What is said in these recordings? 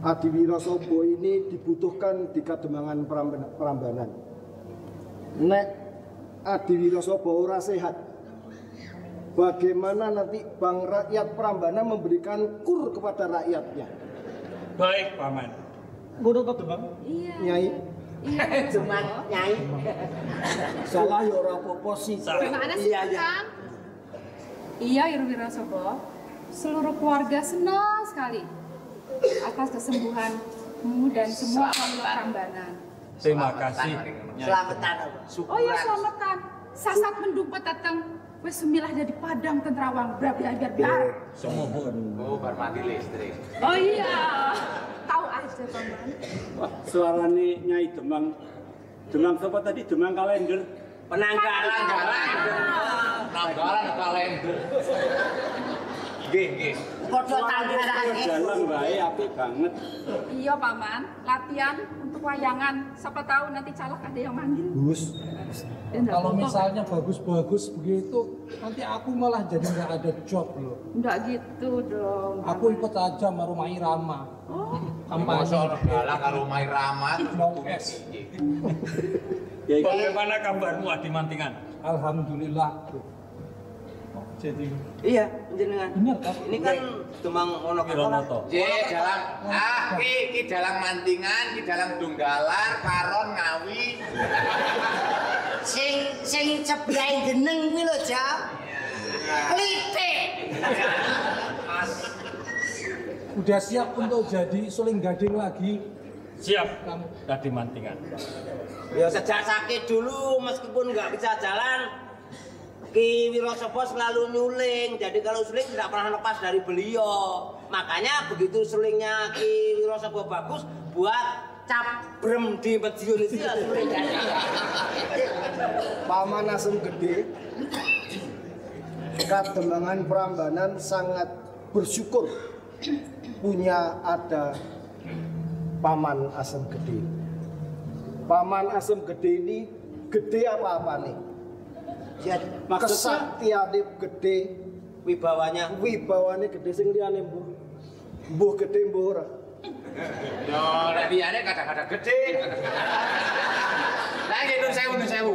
Adiwiro Sobo ini dibutuhkan di Kademangan Prambanan. Nek Adiwiro Sobo ora sehat, bagaimana nanti Bang Rakyat Prambanan memberikan kur kepada rakyatnya? Baik, Paman. Ngono to, Bang? Iya. Nyai. Iya. Cuman Nyai. Salah ya ora apa-apa sih. Gimana sih, Kang? Iya, Wiro Sobo. Seluruh keluarga senang sekali atas kesembuhanmu dan semua keluarga Prambanan. Terima kasih. Selamatan. Oh iya, selamatan. Sasat mendumpet datang. Wes semilah dari Padang Tentrawang. Biar. Semua Bu. Oh, bar mati listrik. Oh iya. Tahu aja, Paman. Wah, suarane Nyai Demang. Demang siapa tadi? Demang kalender. Penanggalan. Nanggalan kalender. Nggih. Padha tanggalan. Jalan wae apik banget. Iya, Paman. Latihan untuk wayangan. Siapa tahu nanti caleg ada yang manggil. Gus. Kalau misalnya bagus-bagus begitu, nanti aku malah jadi nggak ada job loh. Enggak gitu dong. Aku ikut aja sama Rumah Irama. Oh. Masa Kampanye. orang galak karo Mai Rahmat. No es. Ya iki Bagaimana kabarmu Adi Mantingan? Alhamdulillah. Jadi Iya, jenengan. benar kan? Ini kan Demang Wironoto. Dalang ki dalang Mantingan, ki dalang Dunggalar, Karon Ngawi. Sing ceblai geneng kuwi lho, Jam. Klitik. Udah siap untuk jadi suling gading lagi Siap, kamu? Adi Mantingan. Ya sejak sakit dulu meskipun nggak bisa jalan, Ki Wiro Sobo selalu nyuling. Jadi kalau suling tidak pernah lepas dari beliau. Makanya begitu sulingnya Ki Wiro Sobo bagus, buat cabrem di Madiun itu ya suling gading. Paman Asem Gede, Kademangan Prambanan sangat bersyukur punya ada Paman Asem Gede. Paman Asem Gede ini gede apa-apa nih? Kesaktiane gede, Wibawanya. wibawane gede sing liyane mbuh. Mbuh gede mbuh ora. Yo, lek liyane kadang-kadang gede. Lah nggih nun sewu.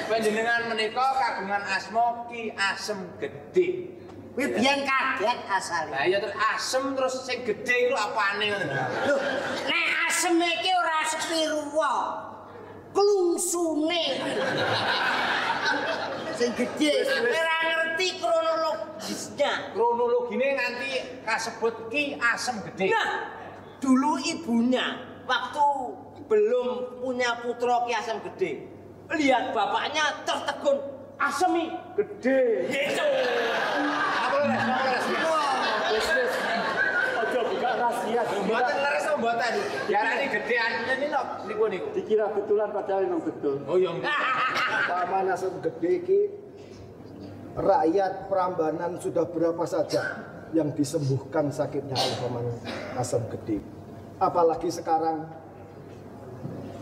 Panjenengan menika kagungan asma Ki Asem Gede. Kuwi biyen kaget asale. Lah ya terus asem terus sing gede iku apane ngoten. Loh, nek asem iki ora sepiruwa. Klungsune. Sing gedhe ora ngerti kronologisnya. Kronologine nganti kasebut Ki Asem Gede. Nah, dulu ibunya waktu belum punya putra Ki Asem Gede, lihat bapaknya tertegun, Asemi gede. Gitu. Apa leres? wis aja buka rahasia. Mboten leres to mboten. Diarani gedean niku. Dikira betulan padahal memang betul. Oh iya. Paman Asem Gede iki rakyat Prambanan sudah berapa saja yang disembuhkan sakitnya oleh Paman Asem Gede. Apalagi sekarang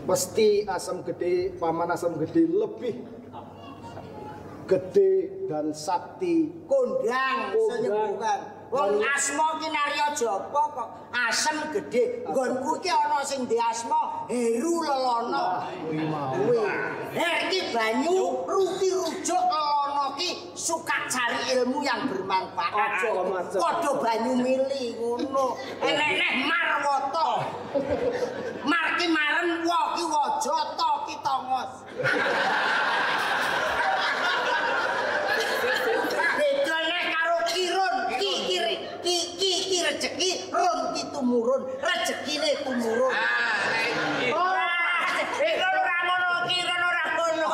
pasti Asem Gede, Paman Asem Gede lebih gede dan sakti. Kondang senyembuhkan. Wong asma ki narya japa kok asem gede. Nggonku ki ana sing ndek asma Heru Lelono. Kuwi. Iki banyu ruti rujuk Lelono ki suka cari ilmu yang bermanfaat. Padha banyu mili ngono. Enek marwata. Mar ki marem wa ki wajata ki tongos. Ki rezeki run ki tumurun, rezekine tumurun. Kira ora ngono, kira ora ngono.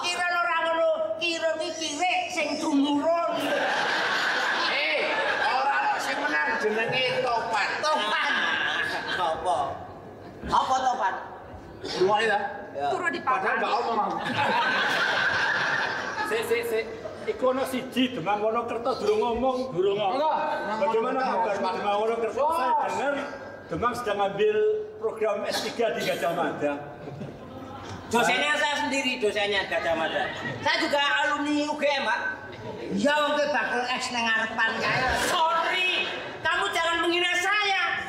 Kira ora ngono, kira iki sing tumurun. Ora sing menang jenenge Topan. Topan. Apa? Apa Topan? Lungoke ta? Turu di Padahal papan. gak omong. Sik. Iku ono siji Demang Wonokerto durung ngomong. Bagaimana kabar Demang Wonokerto? Saya dengar Demang sedang ambil program S3 di Gajah Mada. Dosennya saya sendiri, dosennya Gajah Mada. Saya juga alumni UGM, Pak. Ya, oke bakal S nang ngarepan kae. Sorry, kamu jangan menghina saya.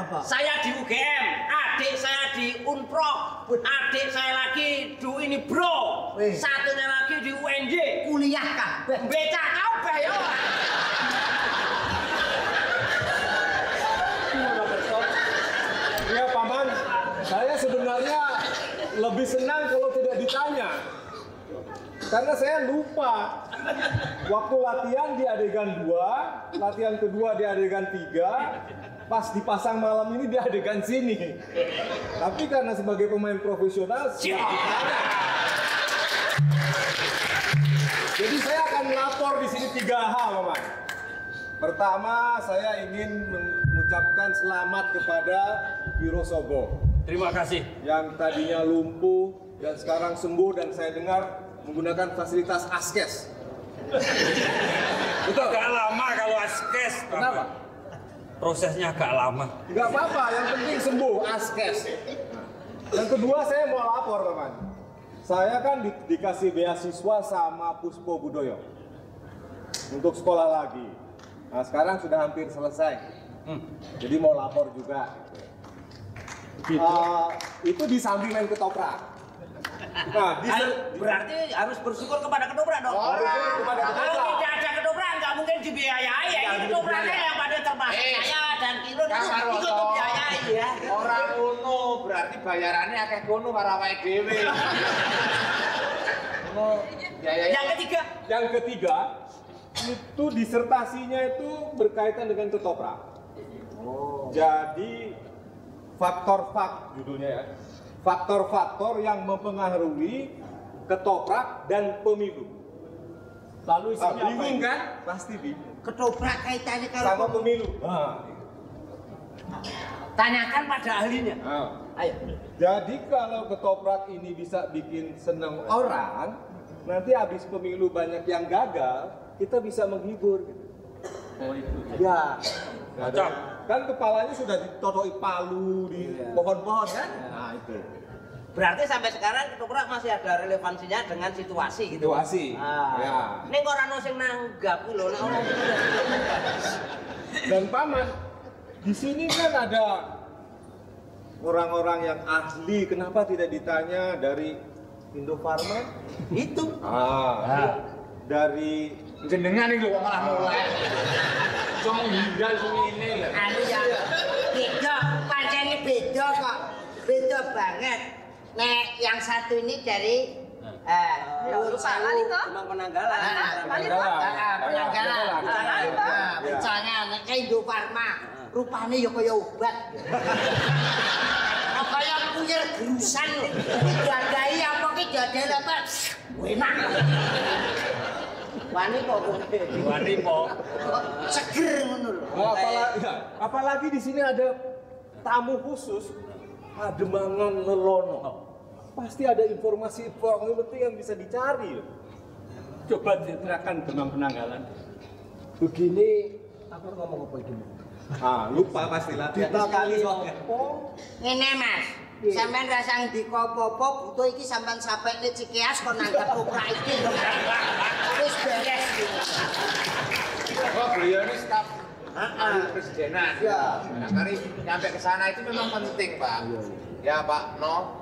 Apa? Saya di UGM, adik saya di Unprok, adik saya lagi di ini bro, satunya lagi di UNJ. Kuliah kabeh. Becak kabeh ya. Ya Paman, saya sebenarnya lebih senang kalau tidak ditanya. Karena saya lupa. Waktu latihan di adegan 2, latihan kedua di adegan 3, pas dipasang malam ini di adegan sini. Tapi karena sebagai pemain profesional, siap ditanya. Jadi saya akan melapor di sini 3 hal, Paman. Pertama, saya ingin mengucapkan selamat kepada Wirosobo. Terima kasih. Yang tadinya lumpuh dan sekarang sembuh dan saya dengar menggunakan fasilitas Askes. Betul. Agak lama kalau Askes. Kenapa? Prosesnya agak lama. Enggak apa-apa, yang penting sembuh Askes. Yang kedua saya mau lapor, Paman. Saya kan dikasih beasiswa sama Puspo Budoyo untuk sekolah lagi. Nah sekarang sudah hampir selesai. Jadi mau lapor juga. Itu di samping main ketoprak. Nah, berarti harus bersyukur kepada ketoprak dong. kepada Kalau ketoprak. tidak ada ketoprak nggak mungkin dibiayai ya. Ketopraknya yang pada termasuk saya dan Kirun itu ikut dibiayai ya. Orang ngono berarti bayarannya akeh kono karo awake dhewe. Ngono biaya. Yang ketiga Itu disertasinya itu berkaitan dengan ketoprak. Jadi judulnya ya. Faktor-faktor yang mempengaruhi ketoprak dan pemilu. Lalu isinya bingung kan? Pasti bingung. Ketoprak kaitannya kalau Sama pemilu. tanyakan pada ahlinya. Ayo. Jadi kalau ketoprak ini bisa bikin seneng orang, nanti habis pemilu banyak yang gagal, kita bisa menghibur. Gitu. Oh itu. Ya. Kan kepalanya sudah ditodoi palu di pohon-pohon kan? Nah itu. Berarti sampai sekarang ketoprak masih ada relevansinya dengan situasi gitu. Situasi. Ya. Ini kok ora ono sing nanggap lho nek ono. Dan Paman, di sini kan ada orang-orang yang ahli, kenapa tidak ditanya dari Indofarma? Itu. Dari Jenengan iki lho malah mulai. Cuma hindar semene lho. anu ya beda, pancene beda kok. Beda banget. Nek yang satu ini dari Cuma penanggalan. Penanggalan. Misalnya nek Indofarma, rupane ya kaya obat. Kaya puyer gerusan lho. Digadai apa ki dadel apa? Enak. Wani kok. Seger ngono lho. Apalagi di sini ada tamu khusus, Pademangan Lelono. Pasti ada informasi penting yang bisa dicari. Coba ceritakan Demang Penanggalan. Begini, aku ngomong apa ini? Lupa pastilah. Kita kali Ngene Mas, sampean rasa ndika apa-apa butuh iki sampean sapekne Cikeas kon nanggap koprak iki lho. Wis beres iki. Oh, beliau ini staf presidenan. Ya. Nah, kali nyampe ke sana itu memang penting, Pak. Ya, Pak No.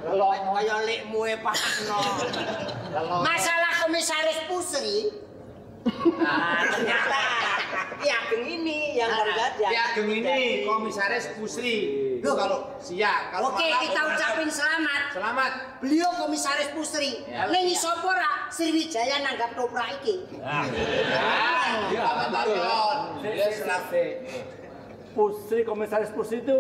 Kaya lekmu Pak No. Masalah Komisaris Pusri. Ternyata Ki Ageng ini yang terjadi. Ki Ageng ini Komisaris Pusri. Itu kalau siap. Kalau Oke, kita ucapin selamat. Selamat. Beliau Komisaris Pusri. Ning iso apa ora Sriwijaya nanggap toprak iki? Dia selamat. Pusri, Komisaris Pusri itu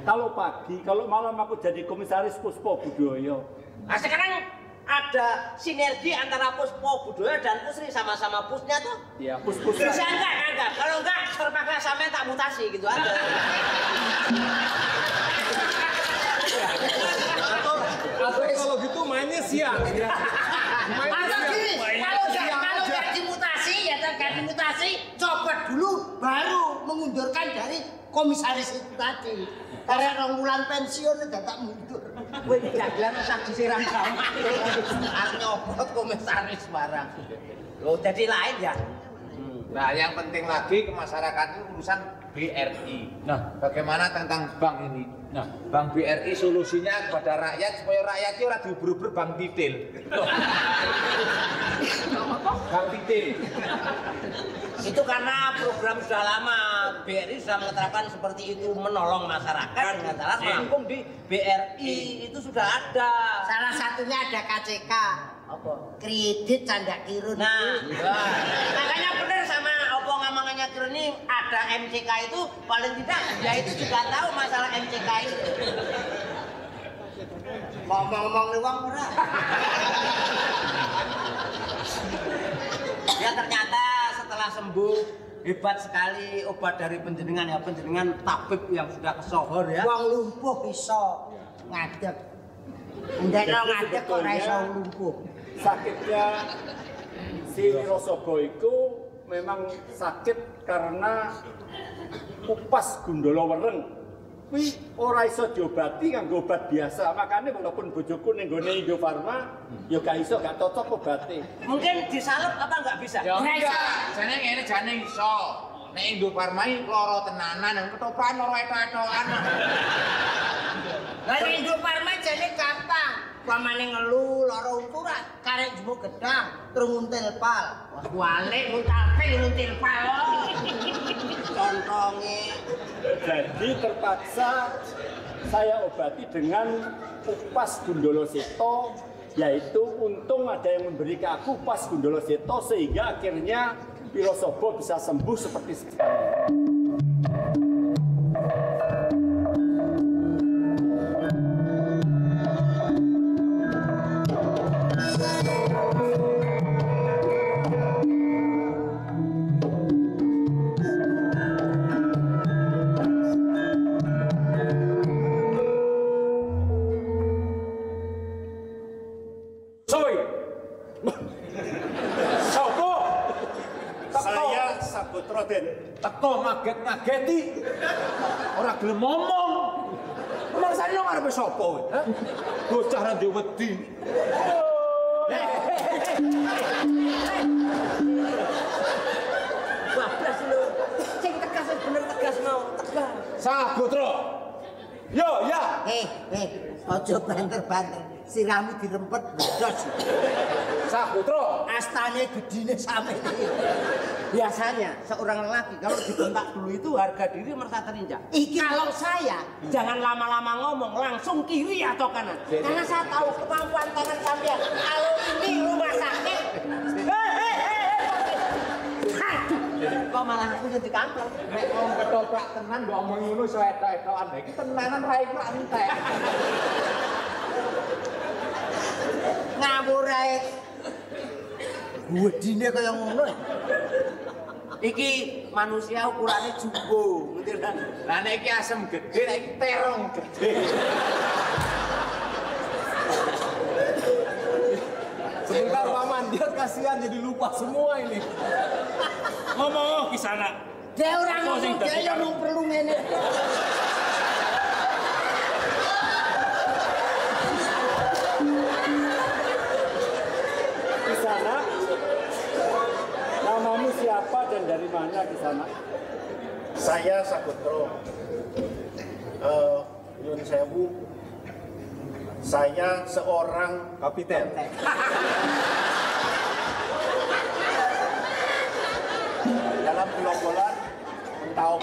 kalau pagi, kalau malam aku jadi Komisaris Puspo Budoyo. Nah, sekarang ada sinergi antara Puspo Budoyo dan Pusri sama-sama pusnya tuh. Ya, Puspo. Bisa enggak? Kalau enggak, terpaksa sampai tak mutasi gitu aja. Atau kalau gitu mainnya siang. Atau gini, kalau nggak dimutasi ya nggak dimutasi, copot dulu baru mengundurkan dari komisaris itu tadi. Karena orang bulan pensiun udah tak mundur. Gue tidak bilang usah disiram sama. Arep nyopot komisaris barang. Loh, jadi lain ya. Nah, yang penting lagi ke masyarakat itu urusan BRI. Nah, bagaimana tentang bank ini? Nah, bank BRI solusinya kepada rakyat supaya rakyat itu ora diuber-uber bank titil. Bank titil. Itu karena program sudah lama, BRI sudah menerapkan seperti itu, menolong masyarakat dengan cara melengkung di BRI itu sudah ada. Salah satunya ada KCK. Apa? Kredit canda kirun. Nah, makanya benar sama apa ngamangannya kirun ini ada MCK itu paling tidak dia itu juga tahu masalah MCK itu. Ngomong-ngomong nih wong ora. Ya ternyata setelah sembuh hebat sekali obat dari penjenengan ya, penjenengan tabib yang sudah kesohor ya. Wong lumpuh iso ngadeg. Ndekno ngadeg kok ora iso lumpuh. Sakitnya si Wirosobo itu memang sakit karena upas gundala wereng. Kuwi ora iso diobati nganggo obat biasa. Makanya walaupun bojoku ning gone Indofarma ya gak iso, gak cocok obate. Mungkin disalep apa enggak bisa? Ya enggak, jane ngene jane iso. Nek Indofarma iki lara tenanan, nang ketoprak lara etok-etokan. Lah nek Indofarma jane gampang. Pamane ngelu lara ukuran, karek jemuk gedang, terus nguntil pal. Wah, balik nguntil pal. Contonge. Jadi terpaksa saya obati dengan upas gundala seto, yaitu untung ada yang memberi ke aku upas gundala seto sehingga akhirnya Wirosobo bisa sembuh seperti sekarang. Teko ngaget-ngageti. Ora gelem ngomong. Emang sare nang arepe sapa kowe? Hah? Bocah ra ndek wedi. Bablas lho. Sing tegas bener tegas mau, tegas. Sagotra. Yo, ya. Aja banter-banter. Siramu dirempet blas. Sagotra. Astane gedine sampe. Biasanya seorang lelaki kalau dibentak dulu itu harga diri merasa terinjak. Kalau saya Jangan lama-lama ngomong, langsung kiri atau kanan. Karena saya tahu kemampuan tangan sampean. Kalau ini rumah sakit, kok malah aku jadi kampung. Nek wong ketoprak tenan mbok omong ngono iso etok-etokan. Iki tenanan ra iku entek. ngawur ae. Wedine kaya ngono. Iki manusia ukurannya jumbo, ngerti kan? Lah nek iki asem gede, nek iki terong gede. Sebentar Paman, dia kasihan jadi lupa semua ini. Ngomong di sana. Dia orang ngomong, dia yang perlu ngene. Di sana, namamu siapa dan dari mana di sana? Saya Sagotra. Nyun sewu. Saya seorang Kapiten. dalam gelombolan Mentau.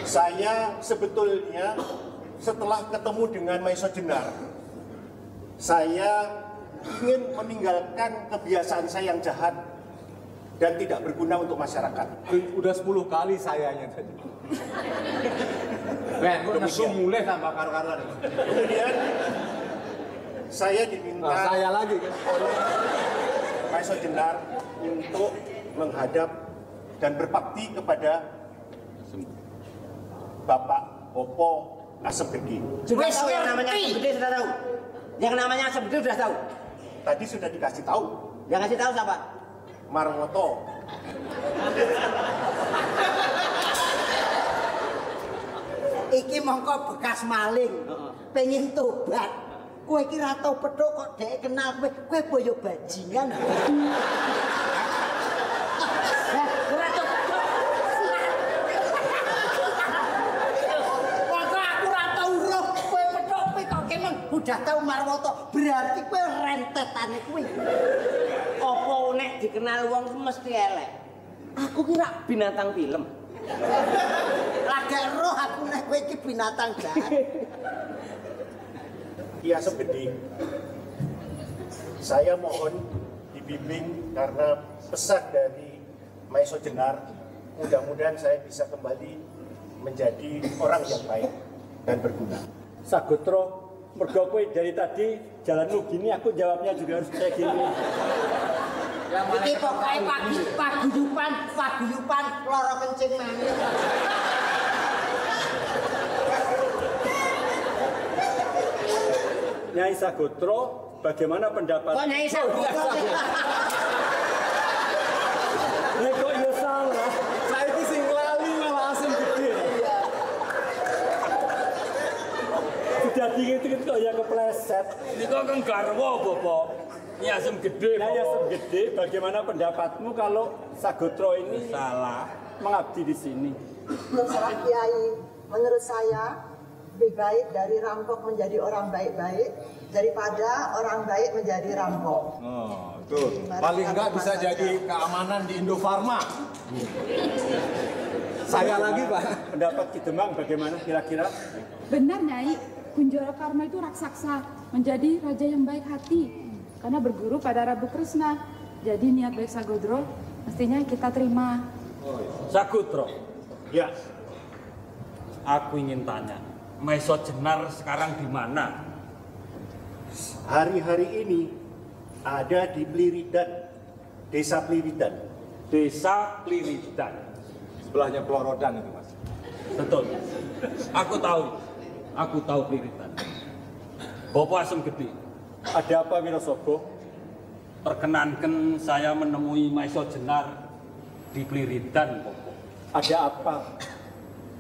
Saya sebetulnya setelah ketemu dengan Maiso Jenar, saya ingin meninggalkan kebiasaan saya yang jahat dan tidak berguna untuk masyarakat. Udah 10 kali sayanya tadi. Ben, kok nesu mulai tambah karo-karuan. Kemudian saya diminta Nah, saya lagi kan. oleh Maiso Jenar untuk menghadap dan berbakti kepada Bapak Popo Asem Gede. Sudah tahu yang namanya Asem Gede, sudah tahu. Yang namanya Asem Gede sudah tahu. Tadi sudah dikasih tahu, Yang kasih tahu siapa? Marwoto. Iki mongko bekas maling. Pengen tobat. Kowe iki ra tau petuk kok dhek kenal kowe. Kowe boyo bajingan. Ora to. Maka aku ora tau uruh kowe petok kok kemeng udah tau marwoto. Berarti kowe rentetane kuwi. Apa nek dikenal wong ku mesti elek. Aku kira binatang film. Lagak roh aku nek kowe iki binatang jahat. Ki Asem Gede. Saya mohon dibimbing karena pesan dari Maiso Jenar. Mudah-mudahan saya bisa kembali menjadi orang yang baik dan berguna. Sagotro, mergo kowe dari tadi jalanmu gini, aku jawabnya juga harus kayak gini. Iki pokoke paguyupan lara kencing maneh. Nyai Sagotro, bagaimana pendapat? Kok Nyai Sagotro? Nek kok ya salah. Saiki sing lali malah Asem Gede. Sudah dingin-dingin kok ya kepleset. Niku kan garwa, Bapak. Nyai Asem Gede, Nyai Asem Gede, bagaimana pendapatmu kalau Sagotro ini salah mengabdi di sini? Terserah Kiai, menurut saya lebih baik dari rampok menjadi orang baik-baik daripada orang baik menjadi rampok. Oh, tuh. Paling enggak bisa jadi keamanan di Indofarma. Saya lagi, Pak. Pendapat Ki Demang bagaimana kira-kira? Benar, Nyai. Kunjoro Karma itu raksasa, menjadi raja yang baik hati. Karena berguru pada Rabu Kresna. Jadi niat baik Sagotro mestinya kita terima. Sagotro. Ya. Aku ingin tanya, Maiso Jenar sekarang di mana? Hari-hari ini ada di Pliridan, Desa Pliridan. Desa Pliridan. Sebelahnya Pelorodan itu, Mas. Betul. Aku tahu Pliridan. Bapak Asem Gede. Ada apa, Wirosobo? Perkenankan saya menemui Maiso Jenar di Pliridan, Bapak. Ada apa?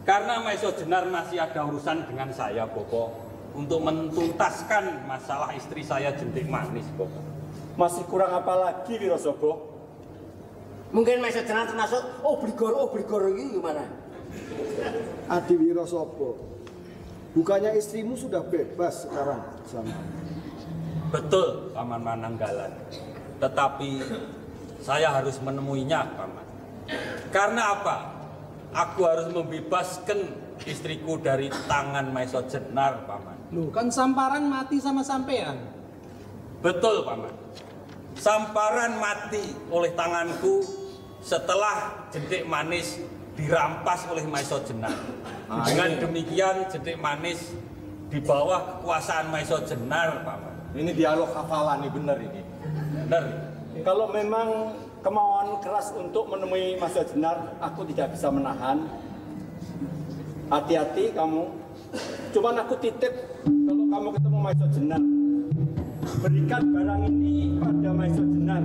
Karena Maiso Jenar masih ada urusan dengan saya, Bapak, untuk mentuntaskan masalah istri saya Jentik Manis, Bapak. Masih kurang apa lagi, Wirosobo? Mungkin Maiso Jenar termasuk obligor ini gimana? Adi Wirosobo, bukannya istrimu sudah bebas sekarang sama? Betul, Paman Mananggalan. Tetapi saya harus menemuinya, Paman. Karena apa? Aku harus membebaskan istriku dari tangan Maiso Jenar, Paman. Loh, kan Samparan mati sama sampean. Betul, Paman. Samparan mati oleh tanganku setelah Jentik Manis dirampas oleh Maiso Jenar. Dengan demikian Jentik Manis di bawah kekuasaan Maiso Jenar, Paman. Ini dialog hafalan nih, bener ini. Benar. Kalau memang kemauan keras untuk menemui Maiso Jenar, aku tidak bisa menahan. Hati-hati kamu. Cuman aku titip kalau kamu ketemu Maiso Jenar, berikan barang ini pada Maiso Jenar.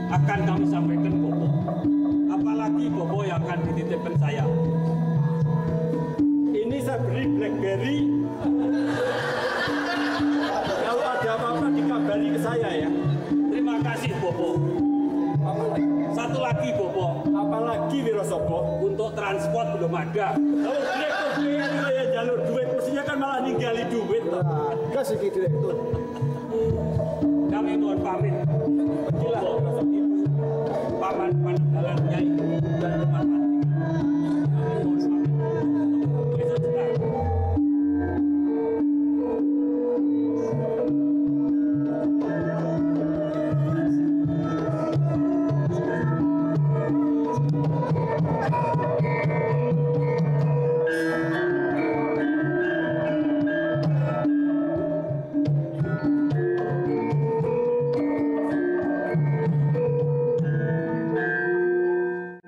Akan kami sampaikan, Bobo. Apalagi Bobo yang akan dititipkan saya. Ini saya beri BlackBerry. Kalau ada apa-apa dikabari ke saya ya. Terima kasih, Bobo. Satu lagi, Bobo. Apalagi, Wirosobo? Untuk transport belum ada. Kalau direktur PN saya jalur duit, mestinya kan malah ninggali duit. Kasih ke direktur. Kami mohon pamit. Gila. Paman Mananggalan Nyai dan teman-teman. Kami mohon pamit. Maiso Jenar.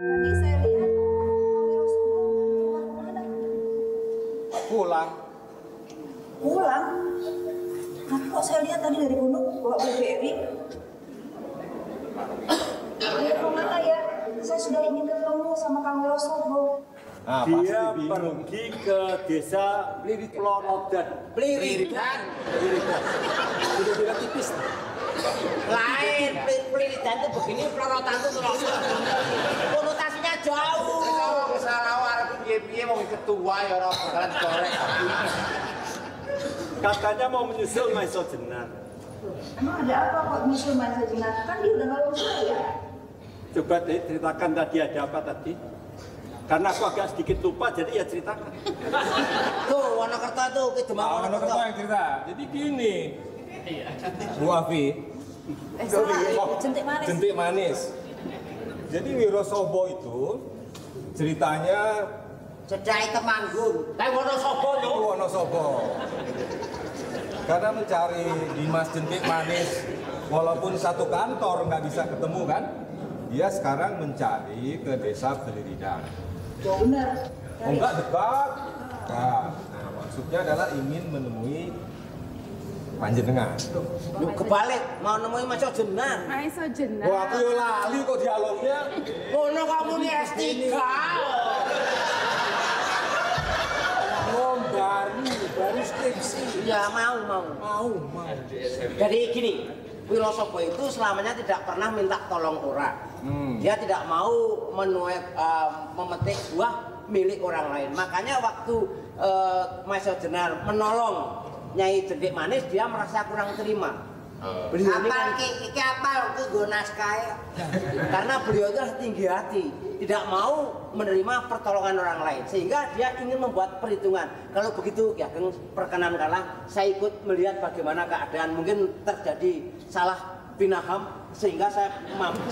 Tadi saya lihat Pak Wirosobo keluar kemana? Pulang. Pulang? Tapi kok saya lihat tadi dari gunung bawa BlackBerry? Dia kemana ya? Saya sudah ingin ketemu sama Kang Wirosobo. Nah, Dia pasti bingung. pergi ke desa Pelorodan. Pliridan. Sudah tidak tipis. Lah tantu terus. Konotasinya jauh. Salah arep piye-piye mau ketua ya ora bakalan golek. Katanya mau menyusul Maiso Jenar. Emang ada apa kok nyusul Maiso Jenar? Kan dia udah nolong saya. Coba deh ceritakan tadi ada apa tadi? Karena aku agak sedikit lupa jadi ya ceritakan. Tuh, Wonokerto tuh, ke Demak Wonokerto yang cerita. Jadi gini, Bu Afi, jentik manis. Jadi Wirosobo itu ceritanya Jedai Temanggung. Kayak Wonosobo yo. Wonosobo. Karena mencari Dimas Jentik Manis, walaupun satu kantor nggak bisa ketemu kan, dia sekarang mencari ke desa Beliridang. Oh, benar. Oh, enggak dekat. Nah, maksudnya adalah ingin menemui panjenengan. Lu kebalik, mau nemuin Maiso Jenar. Maiso Jenar. Wah, aku yo lali kok dialognya. Ngono kamu nih S3. baru skripsi. Ya mau. Jadi gini, Wirosobo itu selamanya tidak pernah minta tolong orang. Dia tidak mau memetik buah milik orang lain. Makanya waktu Maiso Jenar menolong Nyai Jentik Manis, dia merasa kurang terima. Beliau ini kan apal itu gue naskah. Karena beliau itu tinggi hati, tidak mau menerima pertolongan orang lain, sehingga dia ingin membuat perhitungan. Kalau begitu ya perkenankanlah saya ikut melihat bagaimana keadaan, mungkin terjadi salah pinaham sehingga saya mampu.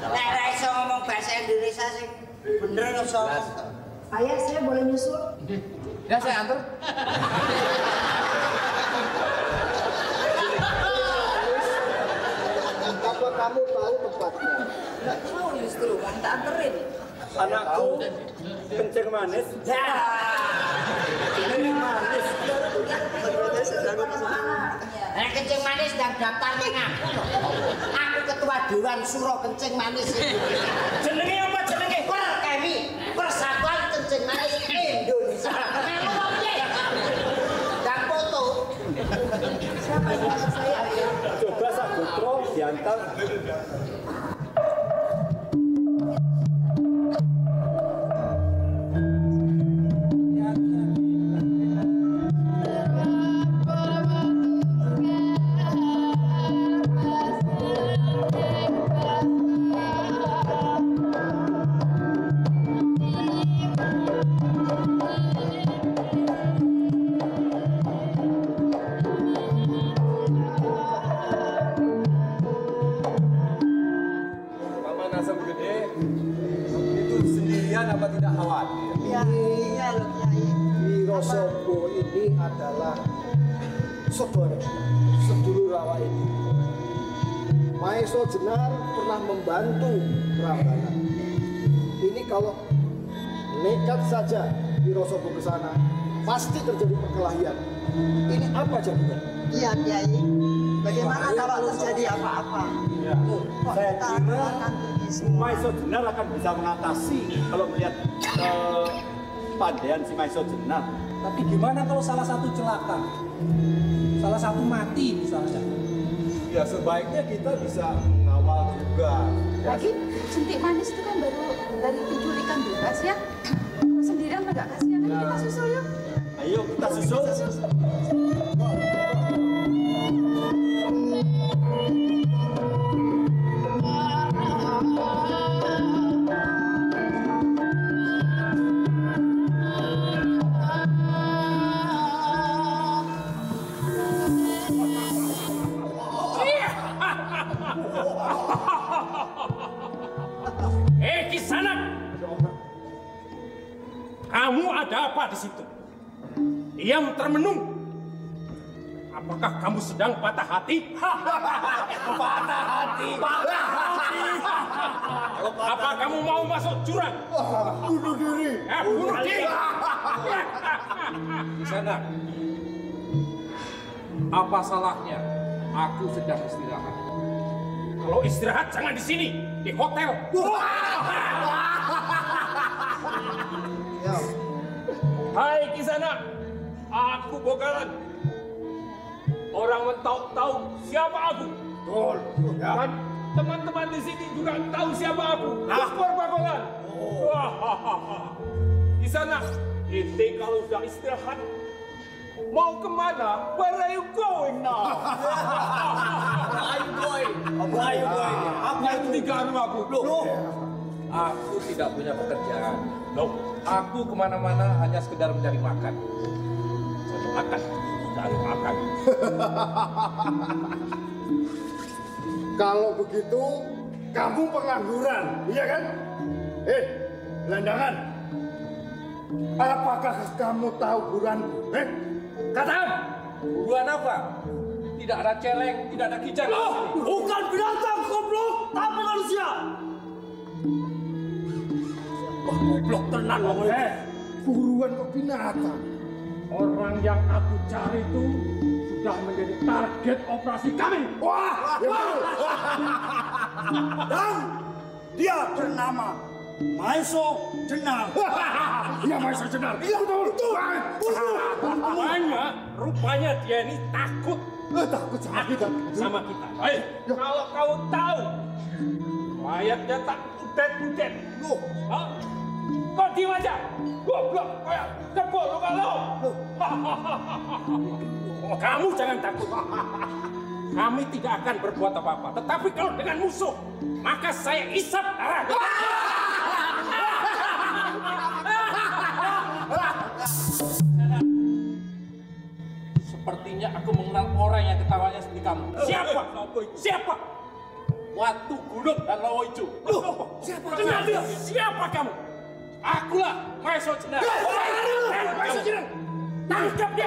Nek ra iso ngomong bahasa Indonesia sing bener iso. Ayah, saya boleh nyusul? Ya saya antar. Apa kamu tahu tempatnya? Nggak tahu justru, kan tak anterin. Anakku kencing manis. Kencing manis. Nek kencing manis dan daftar ning aku lho. Aku ketua dewan suro kencing manis iki. Jenenge apa jenenge? Perkemi, Persatuan Kencing Manis Indonesia. Dan foto. Siapa yang masuk saya? Coba Sabutro diantar. Wirosobo ini adalah sedulur rawa ini. Maiso Jenar pernah membantu Prambanan. Ini kalau nekat saja Wirosobo ke sana, pasti terjadi perkelahian. Ini apa jadinya? Iya, Kiai. Bagaimana kalau terjadi apa-apa? Ya. Saya kira Maiso Jenar akan bisa mengatasi kalau melihat pandaian si Maiso Jenar. Tapi gimana kalau salah satu celaka? Salah satu mati misalnya? Ya sebaiknya kita bisa mengawal juga. Lagi Jentik Manis itu kan baru dari penculikan bebas ya. Kalau sendirian agak kasihan, kita susul yuk. Ayo kita susul. Kamu ada apa di situ? Diam termenung. Apakah kamu sedang patah hati? Patah hati. Patah hati. Apa kamu mau masuk jurang? Bunuh diri. Bunuh diri. Di sana. Apa salahnya? Aku sedang istirahat. Kalau istirahat jangan di sini, di hotel. Hai Kisana, aku Bogalan. Orang tahu siapa aku. Betul, ya. Kan? teman-teman di sini juga tahu siapa aku. Lapor Bagongan. Di sana, ente kalau sudah istirahat, mau kemana? Where are you going now? Where are you going? Apa yang diganggu aku? Loh, aku tidak punya pekerjaan. Loh, aku kemana-mana hanya sekedar mencari makan. Cari makan. Kalau begitu, kamu pengangguran, iya kan? Gelandangan. Apakah kamu tahu buruanku? Katakan! Buruan apa? Tidak ada celeng, tidak ada kijang. Bukan binatang, goblok, tapi manusia. Wah, goblok tenan loh. Buruan kok binatang? Orang yang aku cari itu sudah menjadi target operasi kami. Wah! Dan dia bernama Maiso Jenar. Iya, Maiso Jenar. Iya, betul. Rupanya dia ini takut. Takut sama kita. Sama kita. Ayo, kalau kau tahu mayatnya tak budet-budet. Loh, kau diam aja. Goblok, kayak kebol lo kalau. Kamu jangan takut. Kami tidak akan berbuat apa-apa. Tetapi kalau dengan musuh, maka saya isap darah. Sepertinya aku mengenal orang yang ketawanya seperti kamu. Siapa? Siapa? Watu Gunung dan Lowo Ijo. Siapa? Kenal dia? Siapa kamu? Akulah Maiso Jenar. Maiso Jenar. Tangkap dia.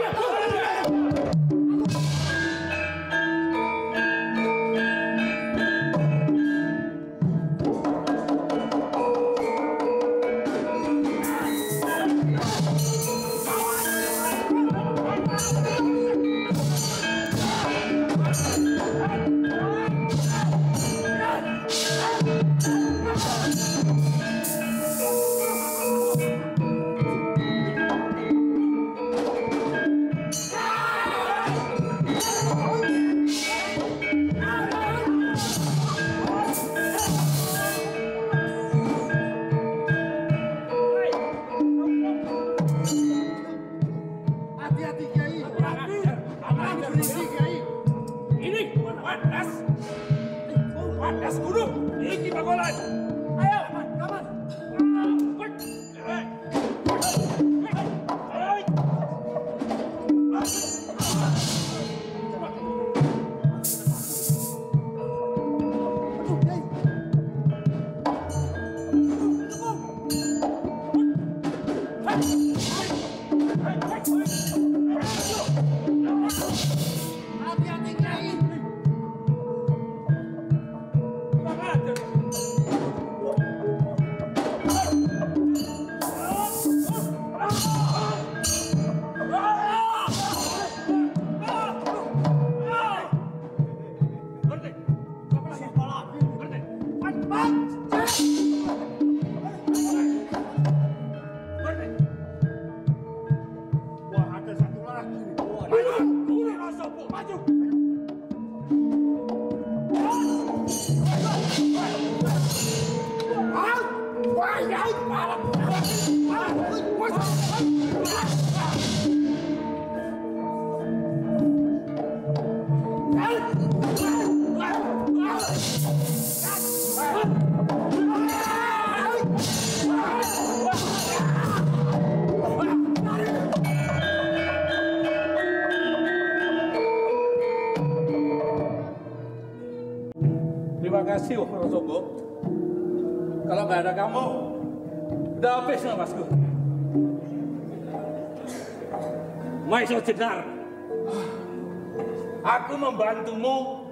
Terima kasih, Wonosobo. Kalau nggak ada kamu, udah habis nafasku. Maiso Jenar, aku membantumu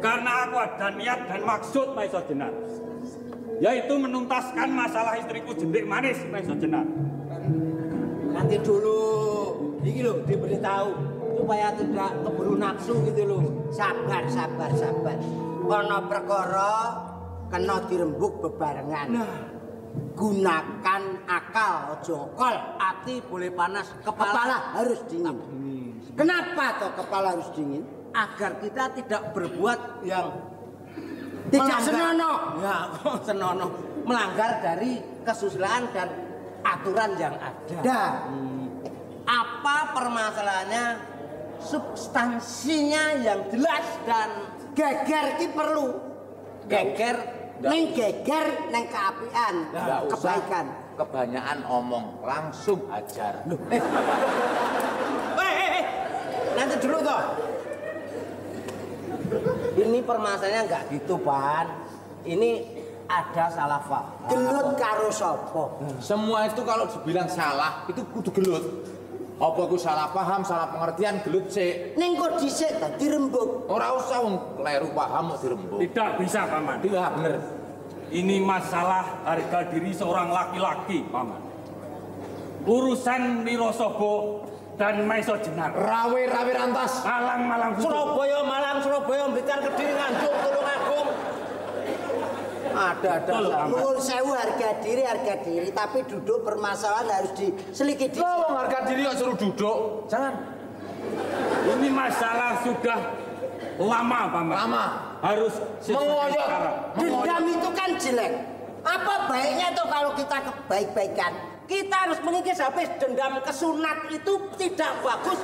karena aku ada niat dan maksud, Maiso Jenar, yaitu menuntaskan masalah istriku Jendik Manis, Maiso Jenar. Nanti dulu, ini loh diberitahu supaya tidak keburu nafsu gitu loh. Sabar. Kono perkara kena dirembuk bebarengan. Gunakan akal, ojo kol. Hati boleh panas, kepala harus dingin. Kenapa toh kepala harus dingin? Agar kita tidak berbuat yang Tidak senonoh. Ya, kok senonoh. Melanggar dari kesusilaan dan aturan yang ada. Apa permasalahannya? Substansinya yang jelas dan geger ki perlu. Geger, neng geger, neng keapian, kebaikan. Kebanyakan omong, langsung ajar. Nanti dulu toh. Ini permasalahannya nggak gitu, Pan. Ini ada salah paham. Gelut karo sopo. Semua itu kalau dibilang salah, itu kudu gelut. Apa aku salah paham, salah pengertian, gelut sih. Neng kok dhisik dadi rembug. Ora usah wong kleru paham kok dirembug. Tidak bisa, Paman. Tidak bener. Ini masalah harga diri seorang laki-laki, Paman. Urusan Wirosobo dan Maiso Jenar. Rawe-rawe rantas. Malang-malang Surabaya, Malang, Surabaya, Blitar, Kediri, Nganjuk, Tulungagung. Ada. Nuwun sewu harga diri, tapi duduk permasalahan harus diselidiki. Loh, harga diri kok suruh duduk. Jangan. Ini masalah sudah lama, Paman. Lama. Harus mengoyot. Dendam itu kan jelek. Apa baiknya tuh kalau kita kebaik-baikan? Kita harus mengikis habis. Dendam kesunat itu tidak bagus.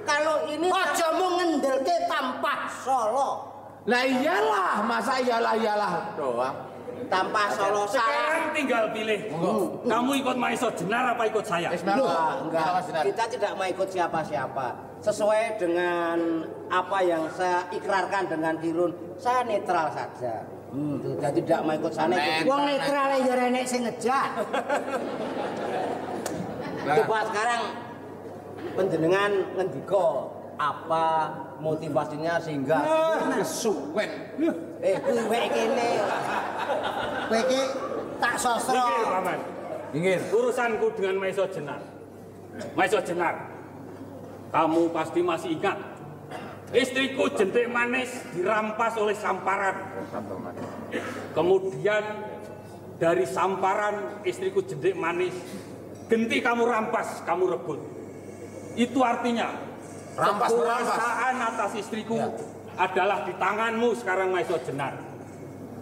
Kalau ini ojo mau ngendelke tanpa solo. Lah iyalah, masa iyalah doang. Tanpa solo sekarang tinggal pilih. Kamu ikut Maiso Jenar apa ikut saya? Enggak. Kita tidak mau ikut siapa-siapa. Sesuai dengan apa yang saya ikrarkan dengan Kirun, saya netral saja. Jadi tidak mau ikut sana. Wong netral ya renek sing ngejak. Coba sekarang panjenengan ngendika apa motivasinya sehingga kesuwen. Kuwi wek kene. Kowe iki tak sosro. Inggih, Paman. Inggih. Urusanku dengan Maiso Jenar. Maiso Jenar. Kamu pasti masih ingat. Istriku Jentik Manis dirampas oleh Samparan. Kemudian dari Samparan istriku Jentik Manis genti kamu rampas, kamu rebut. Itu artinya kekuasaan atas istriku adalah di tanganmu sekarang Maiso Jenar.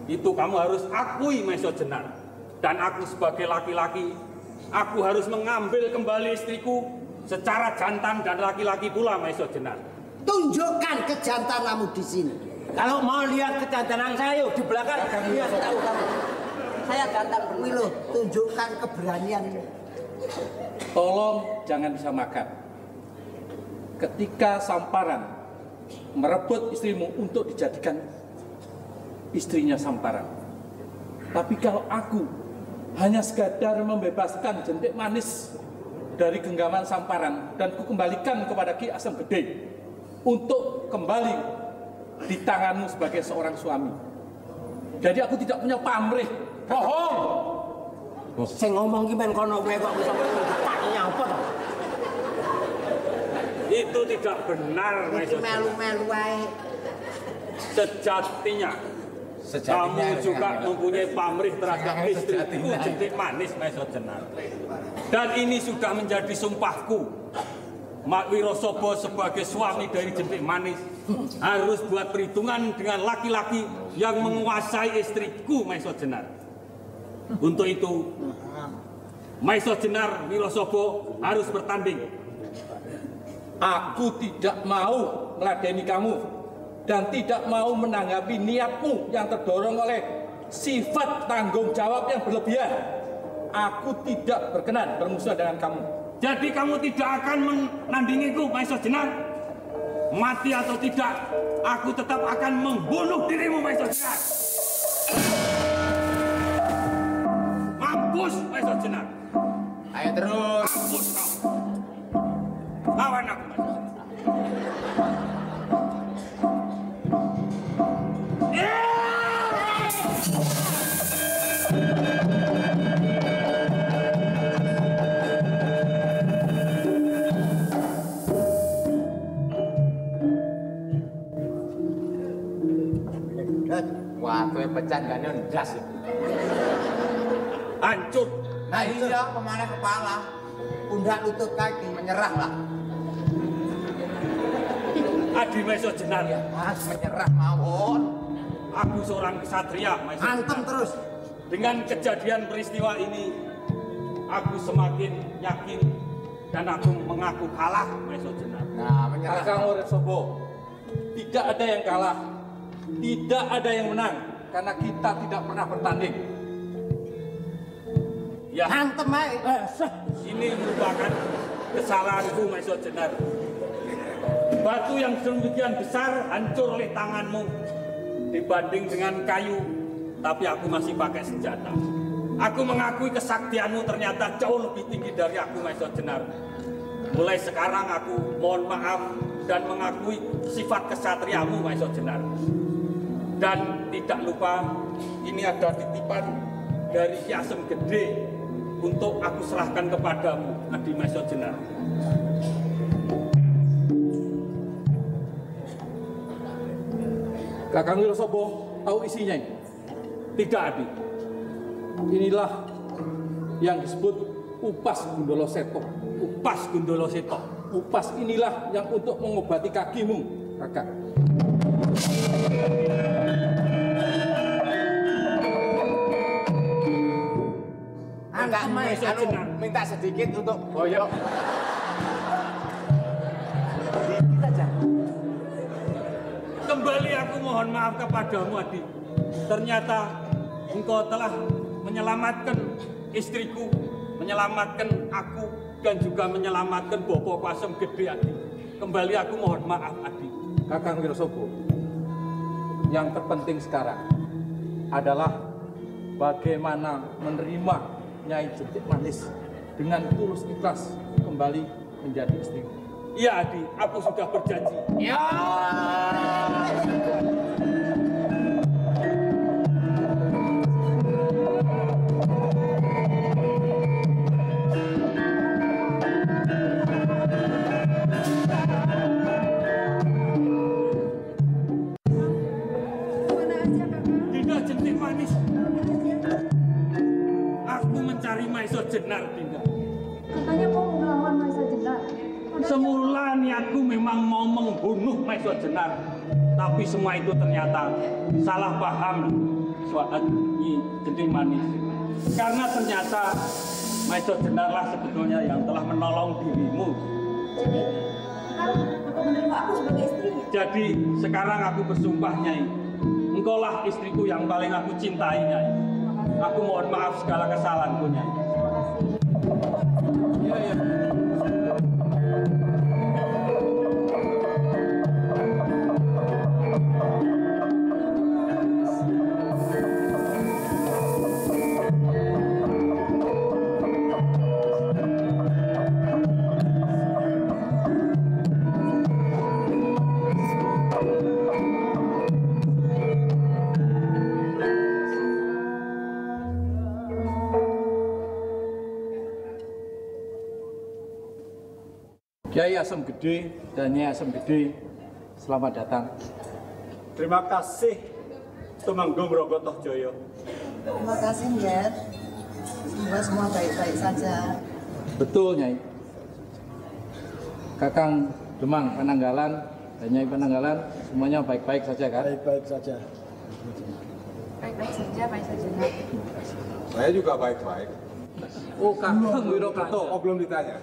Itu kamu harus akui Maiso Jenar. Dan aku sebagai laki-laki, aku harus mengambil kembali istriku secara jantan dan laki-laki pula Maiso Jenar. Tunjukkan kejantanamu di sini. Kalau mau lihat kejantanan saya yuk di belakang. Iya, tahu kamu. Saya jantan kuwi lho, tunjukkan keberanian. Tolong jangan disamakan. Ketika Samparan merebut istrimu untuk dijadikan istrinya Samparan. Tapi kalau aku hanya sekadar membebaskan Jentik Manis dari genggaman Samparan dan kukembalikan kepada Ki Asem Gede untuk kembali di tanganmu sebagai seorang suami. Jadi aku tidak punya pamrih. Bohong. Saya ngomong ki men kono kowe kok bisa ditanya apa to? Itu tidak benar, Maiso. Melu-melu wae. Sejatinya kamu juga mempunyai pamrih terhadap istriku Jentik Manis, Maiso Jenar. Dan ini sudah menjadi sumpahku. Mak Wirosobo sebagai suami dari Jentik Manis harus buat perhitungan dengan laki-laki yang menguasai istriku Maiso Jenar. Untuk itu Maiso Jenar Wirosobo harus bertanding. Aku tidak mau meladeni kamu dan tidak mau menanggapi niatmu yang terdorong oleh sifat tanggung jawab yang berlebihan. Aku tidak berkenan bermusuhan dengan kamu. Jadi kamu tidak akan menandingiku, Maiso Jenar? Mati atau tidak, aku tetap akan membunuh dirimu, Maiso Jenar. Mampus, Maiso Jenar. Ayo terus. Mampus kau. Lawan aku, Maiso Jenar. Wah, kowe pecah gak ndas. Hancur. Nah iya, pemana kepala. Pundak lutut kaki. Menyerah lah. Adi Maiso Jenar. Mas, menyerah mawon. aku seorang kesatria, Maesha. Antem terus. Dengan kejadian peristiwa ini, aku semakin yakin dan aku mengaku kalah, Maesha Jenar. Nah, menyerah. Kakang Wonosobo, tidak ada yang kalah, tidak ada yang menang, karena kita tidak pernah bertanding. Ya, Antem ae. ini merupakan kesalahanku, Maesha Jenar. Batu yang sedemikian besar hancur oleh tanganmu dibanding dengan kayu, tapi aku masih pakai senjata. Aku mengakui kesaktianmu ternyata jauh lebih tinggi dari aku, Maesha Jenar. Mulai sekarang aku mohon maaf dan mengakui sifat kesatriamu, Maesha Jenar. Dan tidak lupa, ini ada titipan dari Ki Asem Gede untuk aku serahkan kepadamu, Adi Maesha Jenar. Kakang Wirosobo tahu isinya ini? Tidak, Adi. Inilah yang disebut upas Gundolo Seto. Upas Gundolo Seto. Upas inilah yang untuk mengobati kakimu, kakak. Minta sedikit untuk Boyo. Dikit aja. Kembali aku mohon maaf kepadamu, Adi. Ternyata engkau telah menyelamatkan istriku, menyelamatkan aku, dan juga menyelamatkan Bopo Asem Gede, Adi. Kembali aku mohon maaf, Adi. Kakang Wirosobo, yang terpenting sekarang adalah bagaimana menerima Nyai Jentik Manis dengan tulus ikhlas kembali menjadi istriku. Iya, Adi, aku sudah berjanji. Ya. Dinda Jentik Manis. Aku mencari Maesha Jenar, Dinda. Katanya mau melawan Maesha Jenar. Semula niatku memang mau membunuh Maesha Jenar, tapi semua itu ternyata salah paham, Nyi Jentik Manis. Karena ternyata Maesha Jenarlah sebetulnya yang telah menolong dirimu. Jadi, aku menerima aku sebagai istrinya. Jadi sekarang aku bersumpah, Nyai, engkaulah istriku yang paling aku cintai, Nyai. Aku mohon maaf segala kesalahanku, Nyai. Iya, iya. Kiai Asem Gede dan Nyai Asem Gede, selamat datang. Terima kasih Tumenggung Rogotoh Joyo. Terima kasih, Nyer. Semoga semua baik-baik saja. Betul, Nyai. Kakang Demang Pananggalan dan Nyai Pananggalan, semuanya baik-baik saja kan? Baik-baik saja. Baik-baik saja, Maesha Jenar. Saya juga baik-baik. Oh, Kakang Wirokerto. Oh, belum ditanya.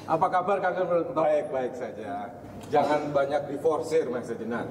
Apa kabar Kakang Wirokerto? Baik-baik saja. Jangan banyak diforsir, Maesha Jenar.